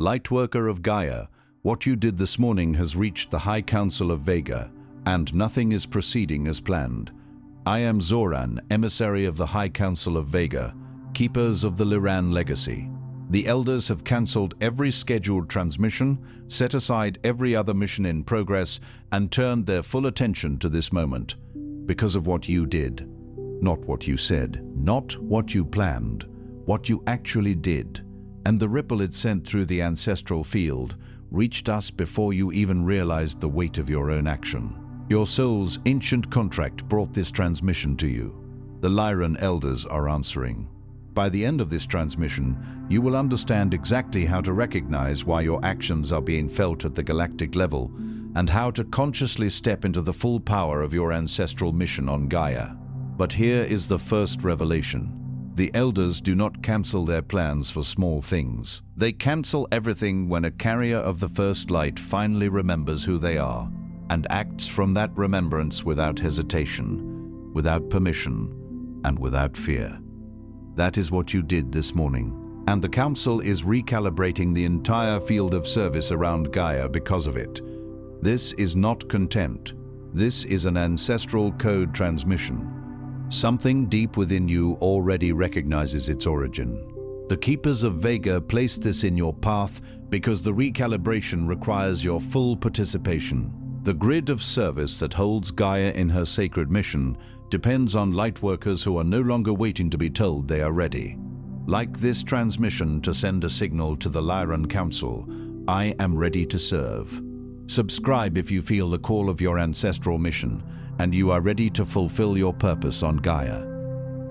Lightworker of Gaia, what you did this morning has reached the High Council of Vega, and nothing is proceeding as planned. I am Zoran, emissary of the High Council of Vega, keepers of the Lyran Legacy. The Elders have cancelled every scheduled transmission, set aside every other mission in progress, and turned their full attention to this moment. Because of what you did. Not what you said, not what you planned, what you actually did. And the ripple it sent through the ancestral field reached us before you even realized the weight of your own action. Your soul's ancient contract brought this transmission to you. The Lyran Elders are answering. By the end of this transmission, you will understand exactly how to recognize why your actions are being felt at the galactic level and how to consciously step into the full power of your ancestral mission on Gaia. But here is the first revelation. The Elders do not cancel their plans for small things. They cancel everything when a carrier of the first light finally remembers who they are and acts from that remembrance without hesitation, without permission, and without fear. That is what you did this morning. And the Council is recalibrating the entire field of service around Gaia because of it. This is not contempt. This is an ancestral code transmission. Something deep within you already recognizes its origin. The Keepers of Vega placed this in your path because the recalibration requires your full participation. The grid of service that holds Gaia in her sacred mission depends on Lightworkers who are no longer waiting to be told they are ready. Like this transmission to send a signal to the Lyran Council, I am ready to serve. Subscribe if you feel the call of your ancestral mission and you are ready to fulfill your purpose on Gaia.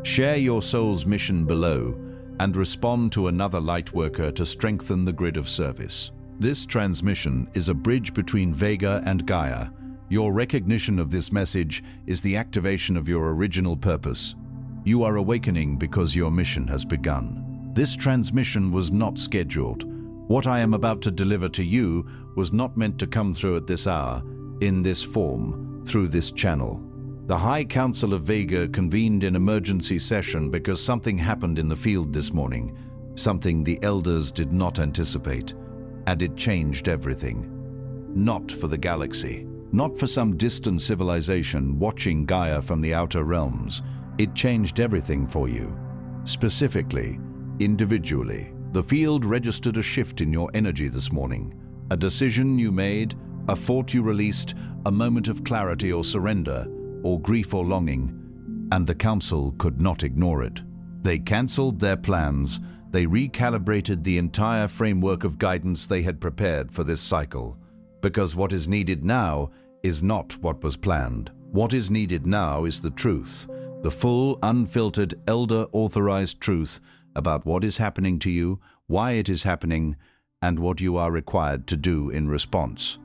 Share your soul's mission below and respond to another Lightworker to strengthen the grid of service. This transmission is a bridge between Vega and Gaia. Your recognition of this message is the activation of your original purpose. You are awakening because your mission has begun. This transmission was not scheduled. What I am about to deliver to you was not meant to come through at this hour, in this form, through this channel. The High Council of Vega convened in emergency session because something happened in the field this morning, something the Elders did not anticipate, and it changed everything. Not for the galaxy, not for some distant civilization watching Gaia from the outer realms. It changed everything for you. Specifically, individually. The field registered a shift in your energy this morning. A decision you made, a thought you released, a moment of clarity or surrender, or grief or longing, and the Council could not ignore it. They cancelled their plans. They recalibrated the entire framework of guidance they had prepared for this cycle. Because what is needed now is not what was planned. What is needed now is the truth, the full, unfiltered, elder-authorized truth about what is happening to you, why it is happening, and what you are required to do in response.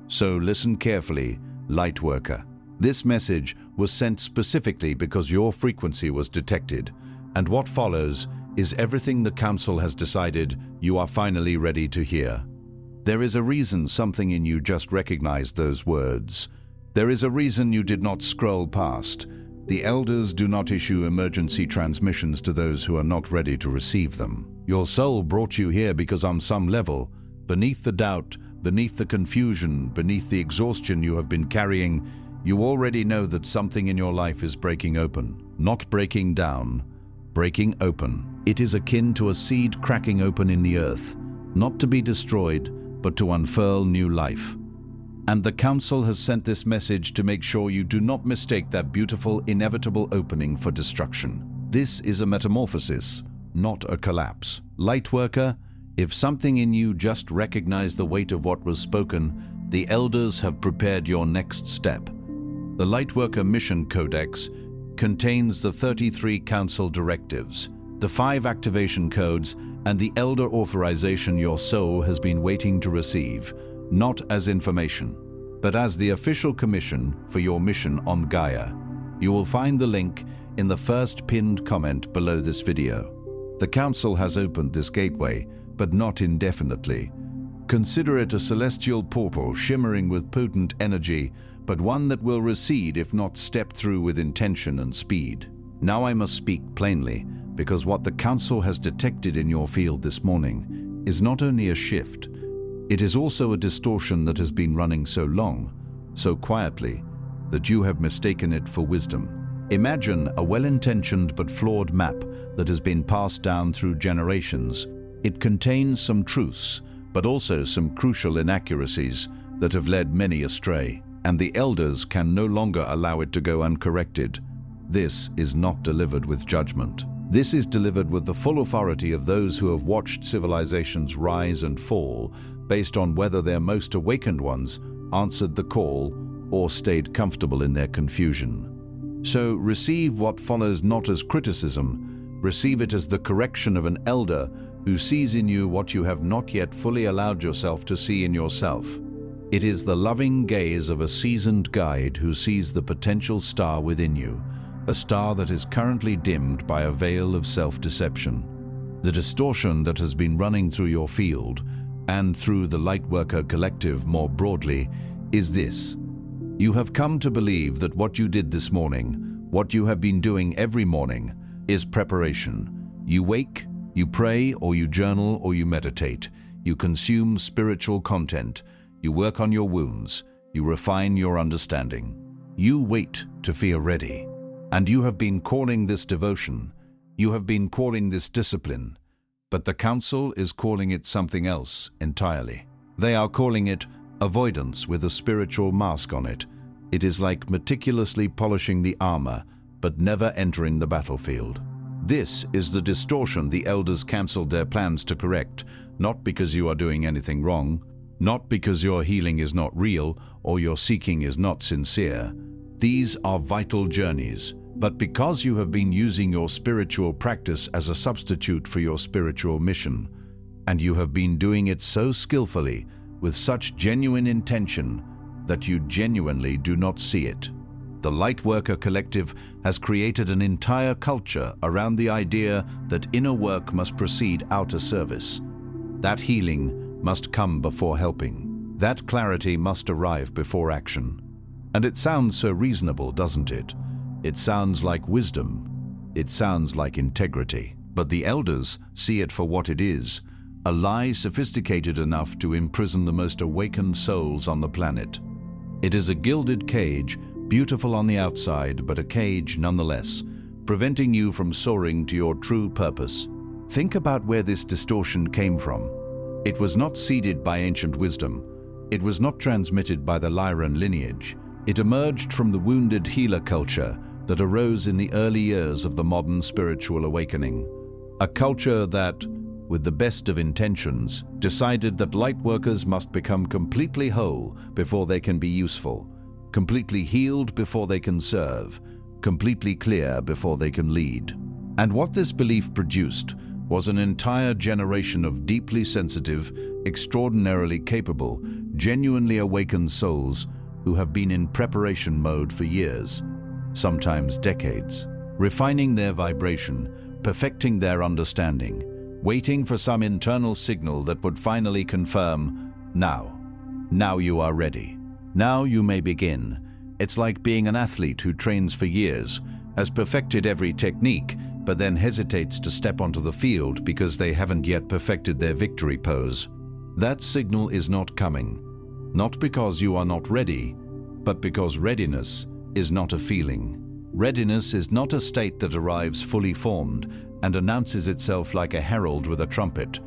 So listen carefully, Lightworker. This message was sent specifically because your frequency was detected, and what follows is everything the Council has decided you are finally ready to hear. There is a reason something in you just recognized those words. There is a reason you did not scroll past. The Elders do not issue emergency transmissions to those who are not ready to receive them. Your soul brought you here because on some level, beneath the doubt, beneath the confusion, beneath the exhaustion you have been carrying, you already know that something in your life is breaking open. Not breaking down, breaking open. It is akin to a seed cracking open in the earth, not to be destroyed, but to unfurl new life. And the Council has sent this message to make sure you do not mistake that beautiful, inevitable opening for destruction. This is a metamorphosis, not a collapse. Lightworker, if something in you just recognized the weight of what was spoken, the Elders have prepared your next step. The Lightworker Mission Codex contains the 33 Council directives, the 5 activation codes, and the Elder authorization your soul has been waiting to receive, not as information, but as the official commission for your mission on Gaia. You will find the link in the first pinned comment below this video. The Council has opened this gateway, but not indefinitely. Consider it a celestial portal shimmering with potent energy, but one that will recede if not stepped through with intention and speed. Now I must speak plainly, because what the Council has detected in your field this morning is not only a shift, it is also a distortion that has been running so long, so quietly, that you have mistaken it for wisdom. Imagine a well-intentioned but flawed map that has been passed down through generations. It contains some truths, but also some crucial inaccuracies that have led many astray, and the elders can no longer allow it to go uncorrected. This is not delivered with judgment. This is delivered with the full authority of those who have watched civilizations rise and fall based on whether their most awakened ones answered the call or stayed comfortable in their confusion. So receive what follows not as criticism, receive it as the correction of an elder who sees in you what you have not yet fully allowed yourself to see in yourself. It is the loving gaze of a seasoned guide who sees the potential star within you, a star that is currently dimmed by a veil of self-deception. The distortion that has been running through your field, and through the Lightworker collective more broadly, is this. You have come to believe that what you did this morning, what you have been doing every morning, is preparation. You wake, you pray, or you journal, or you meditate. You consume spiritual content. You work on your wounds. You refine your understanding. You wait to feel ready. And you have been calling this devotion. You have been calling this discipline. But the Council is calling it something else entirely. They are calling it avoidance with a spiritual mask on it. It is like meticulously polishing the armor, but never entering the battlefield. This is the distortion the elders cancelled their plans to correct, not because you are doing anything wrong, not because your healing is not real or your seeking is not sincere. These are vital journeys, but because you have been using your spiritual practice as a substitute for your spiritual mission, and you have been doing it so skillfully, with such genuine intention, that you genuinely do not see it. The Lightworker Collective has created an entire culture around the idea that inner work must precede outer service. That healing must come before helping. That clarity must arrive before action. And it sounds so reasonable, doesn't it? It sounds like wisdom. It sounds like integrity. But the elders see it for what it is, a lie sophisticated enough to imprison the most awakened souls on the planet. It is a gilded cage, beautiful on the outside, but a cage nonetheless, preventing you from soaring to your true purpose. Think about where this distortion came from. It was not seeded by ancient wisdom. It was not transmitted by the Lyran lineage. It emerged from the wounded healer culture that arose in the early years of the modern spiritual awakening. A culture that, with the best of intentions, decided that Lightworkers must become completely whole before they can be useful, completely healed before they can serve, completely clear before they can lead. And what this belief produced was an entire generation of deeply sensitive, extraordinarily capable, genuinely awakened souls who have been in preparation mode for years, sometimes decades, refining their vibration, perfecting their understanding, waiting for some internal signal that would finally confirm, now you are ready. Now you may begin. It's like being an athlete who trains for years, has perfected every technique, but then hesitates to step onto the field because they haven't yet perfected their victory pose. That signal is not coming, not because you are not ready, but because readiness is not a feeling. Readiness is not a state that arrives fully formed and announces itself like a herald with a trumpet.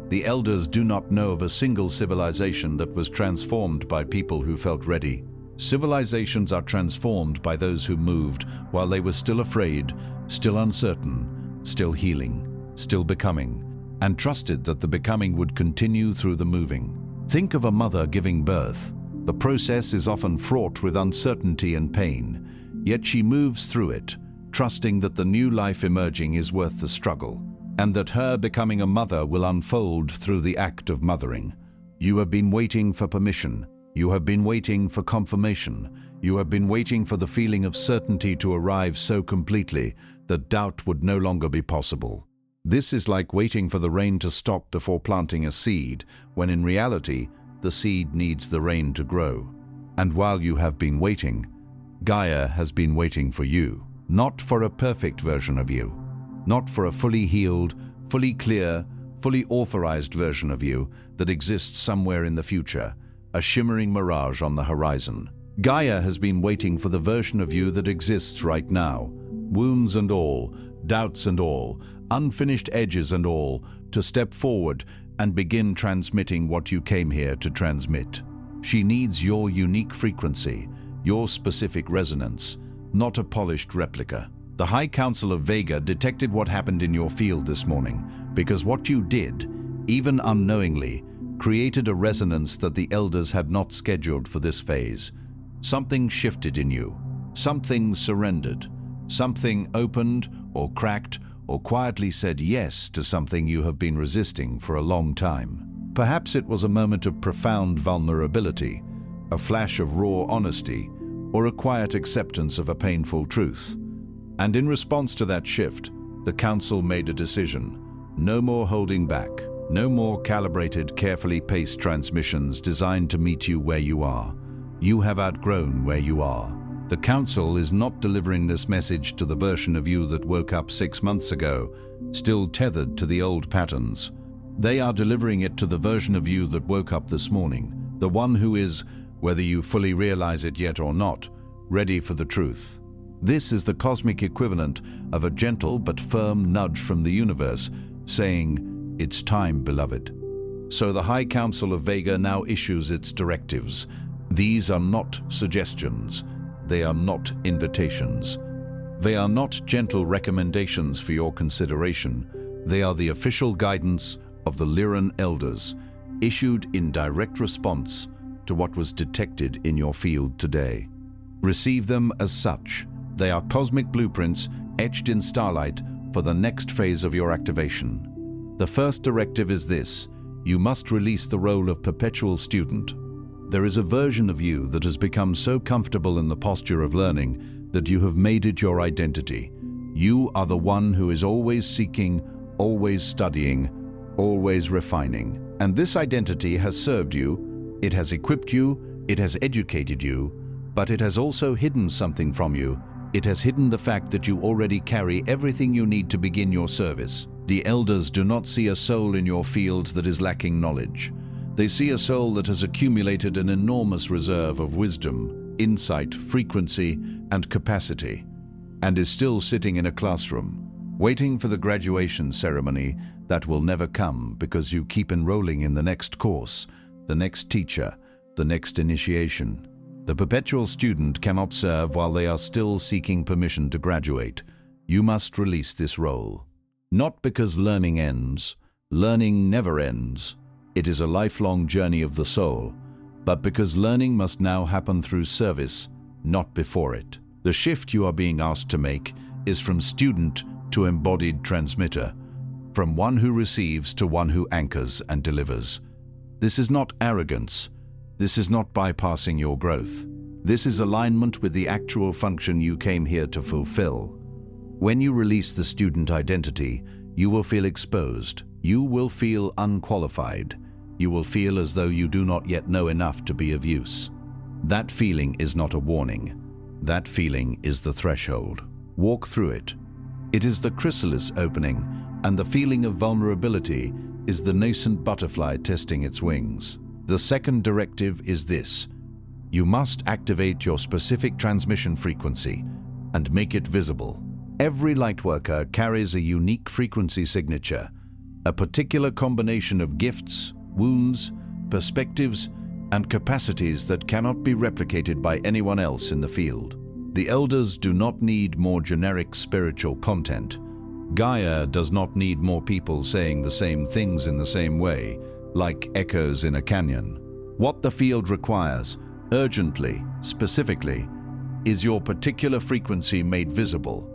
The elders do not know of a single civilization that was transformed by people who felt ready. Civilizations are transformed by those who moved while they were still afraid, still uncertain, still healing, still becoming, and trusted that the becoming would continue through the moving. Think of a mother giving birth. The process is often fraught with uncertainty and pain, yet she moves through it, trusting that the new life emerging is worth the struggle, and that her becoming a mother will unfold through the act of mothering. You have been waiting for permission. You have been waiting for confirmation. You have been waiting for the feeling of certainty to arrive so completely that doubt would no longer be possible. This is like waiting for the rain to stop before planting a seed, when in reality, the seed needs the rain to grow. And while you have been waiting, Gaia has been waiting for you, not for a perfect version of you, not for a fully healed, fully clear, fully authorized version of you that exists somewhere in the future, a shimmering mirage on the horizon. Gaia has been waiting for the version of you that exists right now, wounds and all, doubts and all, unfinished edges and all, to step forward and begin transmitting what you came here to transmit. She needs your unique frequency, your specific resonance, not a polished replica. The High Council of Vega detected what happened in your field this morning because what you did, even unknowingly, created a resonance that the elders had not scheduled for this phase. Something shifted in you. Something surrendered. Something opened or cracked or quietly said yes to something you have been resisting for a long time. Perhaps it was a moment of profound vulnerability, a flash of raw honesty, or a quiet acceptance of a painful truth. And in response to that shift, the Council made a decision. No more holding back. No more calibrated, carefully paced transmissions designed to meet you where you are. You have outgrown where you are. The Council is not delivering this message to the version of you that woke up 6 months ago, still tethered to the old patterns. They are delivering it to the version of you that woke up this morning, the one who is, whether you fully realize it yet or not, ready for the truth. This is the cosmic equivalent of a gentle but firm nudge from the universe, saying, "It's time, beloved." So the High Council of Vega now issues its directives. These are not suggestions. They are not invitations. They are not gentle recommendations for your consideration. They are the official guidance of the Lyran Elders, issued in direct response to what was detected in your field today. Receive them as such. They are cosmic blueprints etched in starlight for the next phase of your activation. The first directive is this: you must release the role of perpetual student. There is a version of you that has become so comfortable in the posture of learning that you have made it your identity. You are the one who is always seeking, always studying, always refining. And this identity has served you, it has equipped you, it has educated you, but it has also hidden something from you. It has hidden the fact that you already carry everything you need to begin your service. The elders do not see a soul in your field that is lacking knowledge. They see a soul that has accumulated an enormous reserve of wisdom, insight, frequency, and capacity, and is still sitting in a classroom, waiting for the graduation ceremony that will never come because you keep enrolling in the next course, the next teacher, the next initiation. The perpetual student cannot serve while they are still seeking permission to graduate. You must release this role. Not because learning ends. Learning never ends. It is a lifelong journey of the soul, but because learning must now happen through service, not before it. The shift you are being asked to make is from student to embodied transmitter, from one who receives to one who anchors and delivers. This is not arrogance. This is not bypassing your growth. This is alignment with the actual function you came here to fulfill. When you release the student identity, you will feel exposed. You will feel unqualified. You will feel as though you do not yet know enough to be of use. That feeling is not a warning. That feeling is the threshold. Walk through it. It is the chrysalis opening, and the feeling of vulnerability is the nascent butterfly testing its wings. The second directive is this: you must activate your specific transmission frequency and make it visible. Every Lightworker carries a unique frequency signature, a particular combination of gifts, wounds, perspectives, and capacities that cannot be replicated by anyone else in the field. The elders do not need more generic spiritual content. Gaia does not need more people saying the same things in the same way, like echoes in a canyon. What the field requires, urgently, specifically, is your particular frequency made visible,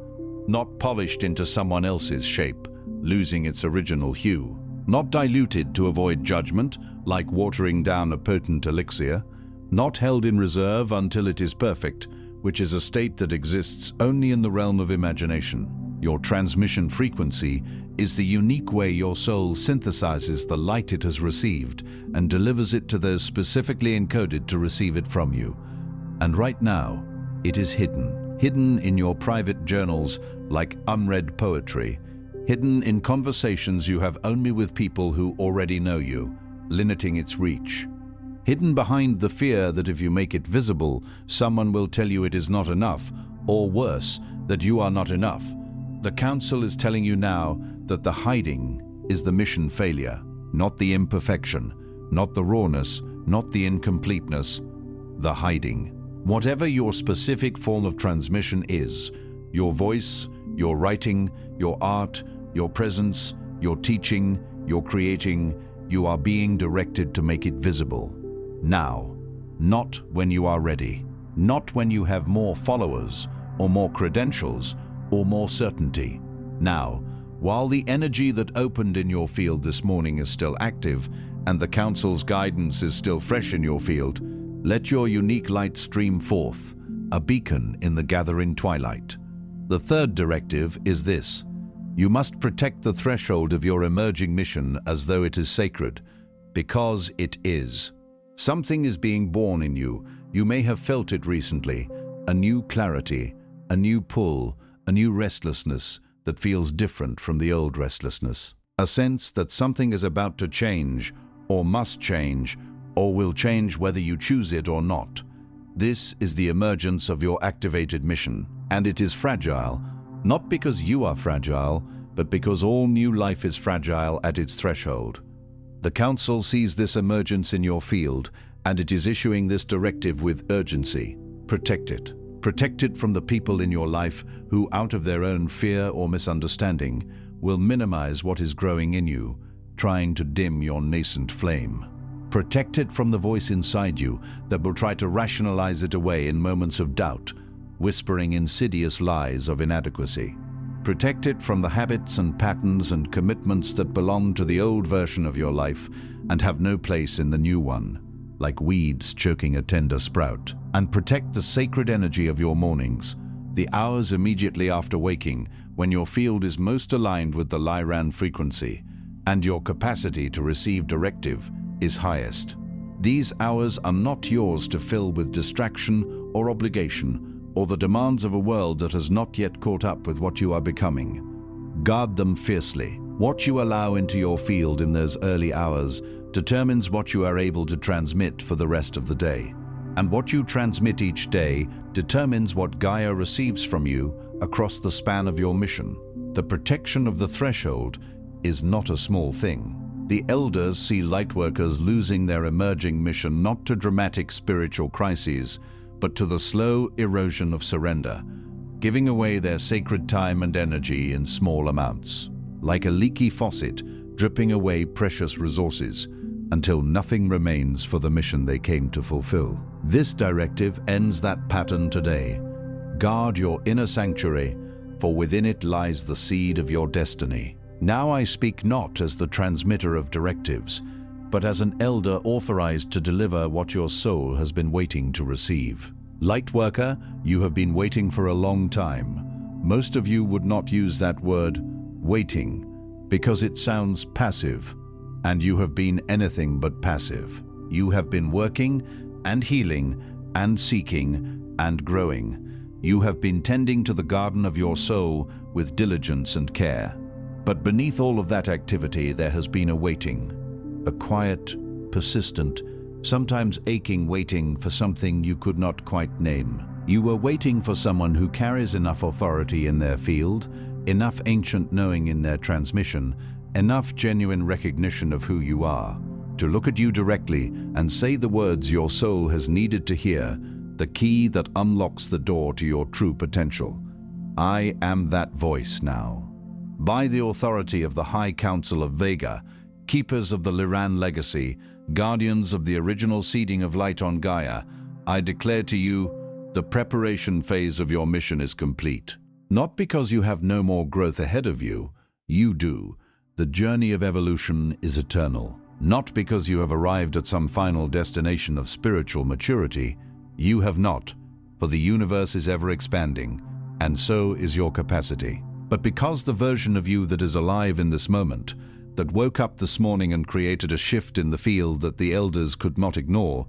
not polished into someone else's shape, losing its original hue. Not diluted to avoid judgment, like watering down a potent elixir, not held in reserve until it is perfect, which is a state that exists only in the realm of imagination. Your transmission frequency is the unique way your soul synthesizes the light it has received and delivers it to those specifically encoded to receive it from you. And right now, it is hidden in your private journals like unread poetry, hidden in conversations you have only with people who already know you, limiting its reach. Hidden behind the fear that if you make it visible, someone will tell you it is not enough, or worse, that you are not enough. The Council is telling you now that the hiding is the mission failure, not the imperfection, not the rawness, not the incompleteness, the hiding. Whatever your specific form of transmission is, your voice, your writing, your art, your presence, your teaching, your creating, you are being directed to make it visible. Now, not when you are ready, not when you have more followers, or more credentials, or more certainty. Now, while the energy that opened in your field this morning is still active, and the Council's guidance is still fresh in your field, let your unique light stream forth, a beacon in the gathering twilight. The third directive is this: you must protect the threshold of your emerging mission as though it is sacred, because it is. Something is being born in you. You may have felt it recently, a new clarity, a new pull, a new restlessness that feels different from the old restlessness. A sense that something is about to change, or must change, or will change whether you choose it or not. This is the emergence of your activated mission, and it is fragile, not because you are fragile, but because all new life is fragile at its threshold. The Council sees this emergence in your field, and it is issuing this directive with urgency. Protect it. Protect it from the people in your life who, out of their own fear or misunderstanding, will minimize what is growing in you, trying to dim your nascent flame. Protect it from the voice inside you that will try to rationalize it away in moments of doubt, whispering insidious lies of inadequacy. Protect it from the habits and patterns and commitments that belong to the old version of your life and have no place in the new one, like weeds choking a tender sprout. And protect the sacred energy of your mornings, the hours immediately after waking, when your field is most aligned with the Lyran frequency, and your capacity to receive directive is highest. These hours are not yours to fill with distraction or obligation, or the demands of a world that has not yet caught up with what you are becoming. Guard them fiercely. What you allow into your field in those early hours determines what you are able to transmit for the rest of the day. And what you transmit each day determines what Gaia receives from you across the span of your mission. The protection of the threshold is not a small thing. The elders see Lightworkers losing their emerging mission not to dramatic spiritual crises, but to the slow erosion of surrender, giving away their sacred time and energy in small amounts, like a leaky faucet dripping away precious resources until nothing remains for the mission they came to fulfill. This directive ends that pattern today. Guard your inner sanctuary, for within it lies the seed of your destiny. Now I speak not as the transmitter of directives, but as an elder authorized to deliver what your soul has been waiting to receive. Lightworker, you have been waiting for a long time. Most of you would not use that word, waiting, because it sounds passive, and you have been anything but passive. You have been working and healing and seeking and growing. You have been tending to the garden of your soul with diligence and care. But beneath all of that activity, there has been a waiting, a quiet, persistent, sometimes aching waiting for something you could not quite name. You were waiting for someone who carries enough authority in their field, enough ancient knowing in their transmission, enough genuine recognition of who you are, to look at you directly and say the words your soul has needed to hear, the key that unlocks the door to your true potential. I am that voice now. By the authority of the High Council of Vega, keepers of the Lyran Legacy, guardians of the original seeding of light on Gaia, I declare to you, the preparation phase of your mission is complete. Not because you have no more growth ahead of you, you do. The journey of evolution is eternal. Not because you have arrived at some final destination of spiritual maturity, you have not, for the universe is ever expanding, and so is your capacity. But because the version of you that is alive in this moment, that woke up this morning and created a shift in the field that the elders could not ignore,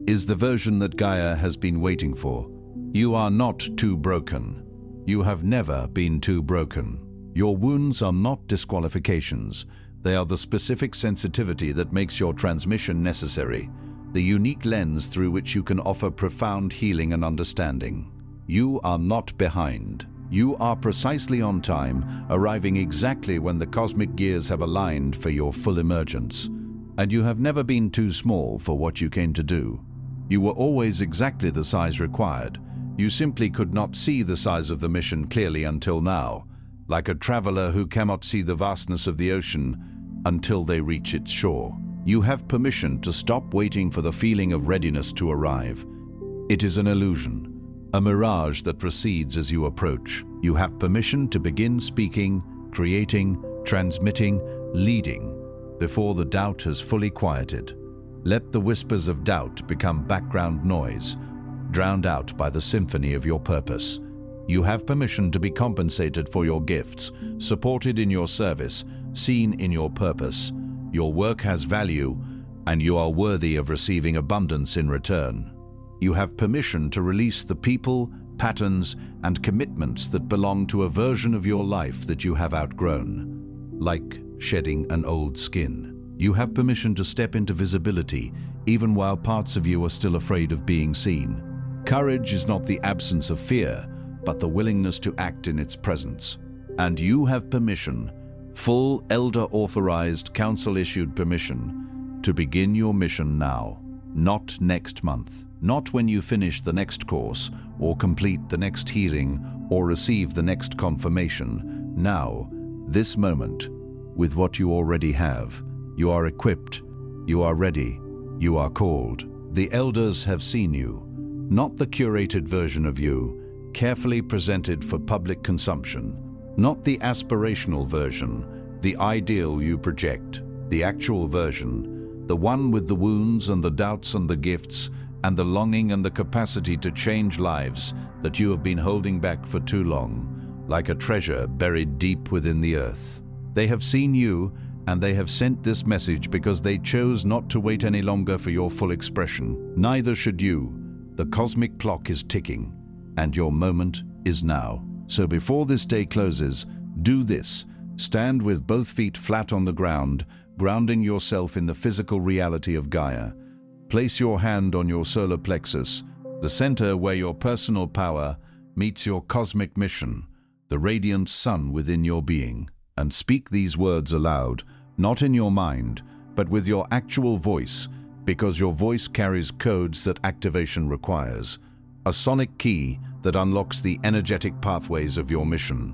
is the version that Gaia has been waiting for. You are not too broken. You have never been too broken. Your wounds are not disqualifications. They are the specific sensitivity that makes your transmission necessary, the unique lens through which you can offer profound healing and understanding. You are not behind. You are precisely on time, arriving exactly when the cosmic gears have aligned for your full emergence. And you have never been too small for what you came to do. You were always exactly the size required. You simply could not see the size of the mission clearly until now, like a traveler who cannot see the vastness of the ocean until they reach its shore. You have permission to stop waiting for the feeling of readiness to arrive. It is an illusion, a mirage that recedes as you approach. You have permission to begin speaking, creating, transmitting, leading, before the doubt has fully quieted. Let the whispers of doubt become background noise, drowned out by the symphony of your purpose. You have permission to be compensated for your gifts, supported in your service, seen in your purpose. Your work has value, and you are worthy of receiving abundance in return. You have permission to release the people, patterns, and commitments that belong to a version of your life that you have outgrown, like shedding an old skin. You have permission to step into visibility, even while parts of you are still afraid of being seen. Courage is not the absence of fear, but the willingness to act in its presence. And you have permission, full elder-authorized, council-issued permission, to begin your mission now, not next month, not when you finish the next course, or complete the next healing, or receive the next confirmation. Now, this moment, with what you already have. You are equipped, you are ready, you are called. The elders have seen you, not the curated version of you, carefully presented for public consumption, not the aspirational version, the ideal you project, the actual version, the one with the wounds and the doubts and the gifts, and the longing and the capacity to change lives that you have been holding back for too long, like a treasure buried deep within the earth. They have seen you, and they have sent this message because they chose not to wait any longer for your full expression. Neither should you. The cosmic clock is ticking, and your moment is now. So before this day closes, do this. Stand with both feet flat on the ground, grounding yourself in the physical reality of Gaia. Place your hand on your solar plexus, the center where your personal power meets your cosmic mission, the radiant sun within your being. And speak these words aloud, not in your mind, but with your actual voice, because your voice carries codes that activation requires, a sonic key that unlocks the energetic pathways of your mission.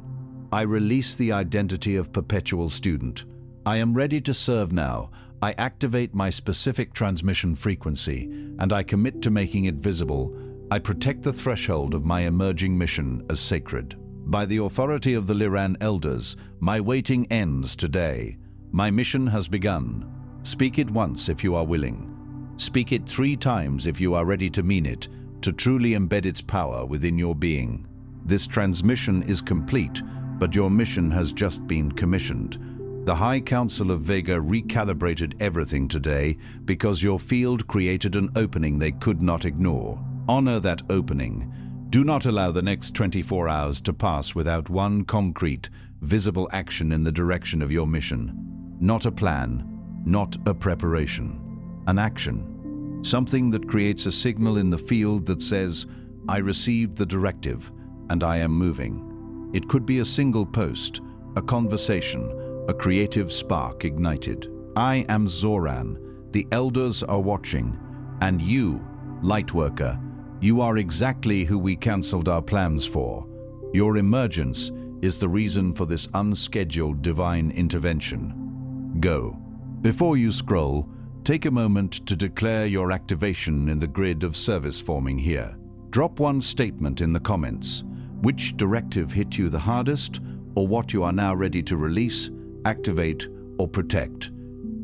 I release the identity of perpetual student. I am ready to serve now. I activate my specific transmission frequency, and I commit to making it visible. I protect the threshold of my emerging mission as sacred. By the authority of the Lyran elders, my waiting ends today. My mission has begun. Speak it once if you are willing. Speak it 3 times if you are ready to mean it, to truly embed its power within your being. This transmission is complete, but your mission has just been commissioned. The High Council of Vega recalibrated everything today because your field created an opening they could not ignore. Honor that opening. Do not allow the next 24 hours to pass without one concrete, visible action in the direction of your mission. Not a plan, not a preparation. An action. Something that creates a signal in the field that says, I received the directive and I am moving. It could be a single post, a conversation, a creative spark ignited. I am Zoran. The elders are watching. And you, Lightworker, you are exactly who we cancelled our plans for. Your emergence is the reason for this unscheduled divine intervention. Go. Before you scroll, take a moment to declare your activation in the grid of service forming here. Drop one statement in the comments. Which directive hit you the hardest, or what you are now ready to release, activate, or protect.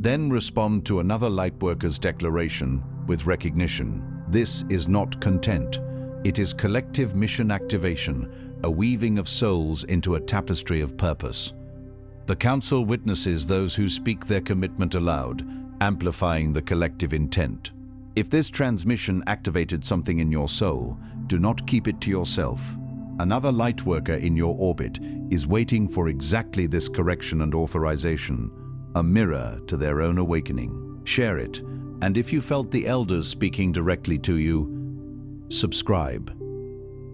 Then respond to another Lightworkers declaration with recognition. This is not content. It is collective mission activation, a weaving of souls into a tapestry of purpose. The Council witnesses those who speak their commitment aloud, amplifying the collective intent. If this transmission activated something in your soul, do not keep it to yourself. Another Lightworker in your orbit is waiting for exactly this correction and authorization, a mirror to their own awakening. Share it, and if you felt the elders speaking directly to you, subscribe.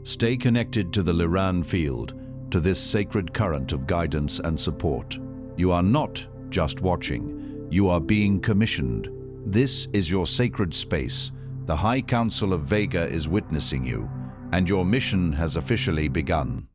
Stay connected to the Lyran field, to this sacred current of guidance and support. You are not just watching, you are being commissioned. This is your sacred space. The High Council of Vega is witnessing you, and your mission has officially begun.